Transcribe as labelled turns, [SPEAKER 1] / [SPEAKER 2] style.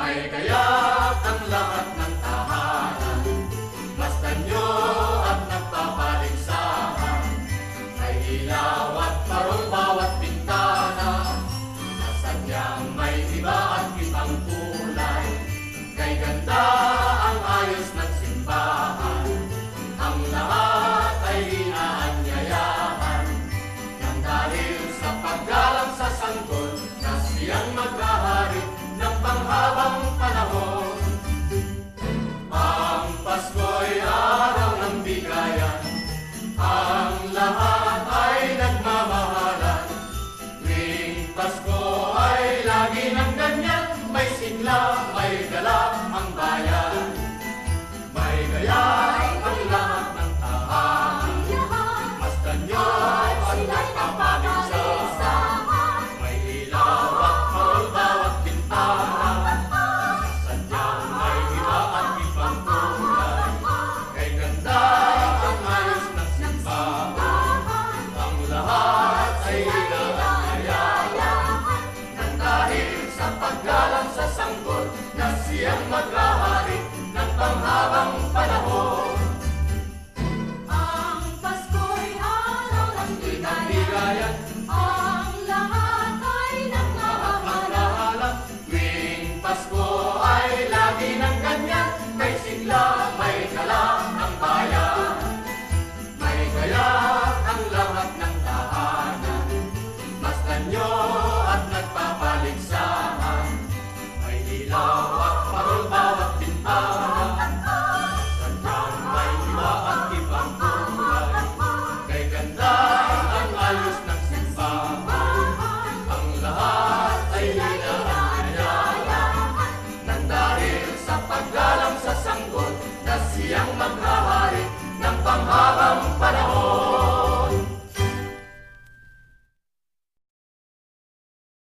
[SPEAKER 1] May kaya't ang lahat ng tahanan, masdan nyo at nagpapaligsahan. May ilaw at parol bawat bintana, nasadyang may iba at ibang kulay. Kay ganda ang ayos ng simbahan, ang lahat ay inaanyayahan. Nang dahil sa paggalang sa sanggol, na siyang maghahari ng panghabang panahon. Ang Pasko'y araw ng bigayan, ang lahat ay nagmamahalan. Tuwing Pasko ay lagi ng ganyan, may sigla, may galak ang bayan. May gaya ang lahat ng tahanan, masdan nyo at nagpapaligsahan. May ilaw at parol bawat bintana, sadyang may iba at ibang kulay. Kay ganda ang ayos ng simbahan, ang lahat ay inaanyayahan. Nang dahil sa paggalang sa sanggol, na siyang maghahari ng panghabang panahon.
[SPEAKER 2] Ang Pasko'y araw ng bigayan, ang lahat ay nagmamahalan.
[SPEAKER 1] Tuwing Pasko ay lagi ng ganyan, may sigla, may galak ang bayan. May gaya ang lahat ng tahanan, masdan nyo at nagpapaligsahan. May ilaw at parol bawat bintana, sadyang may iba at ibang kulay. Kay ganda ang ayos ng simbahan, ang lahat ay inaanyayahan. Nang dahil sa paggalang sa sanggol, na siyang maghahari ng panghabang panahon.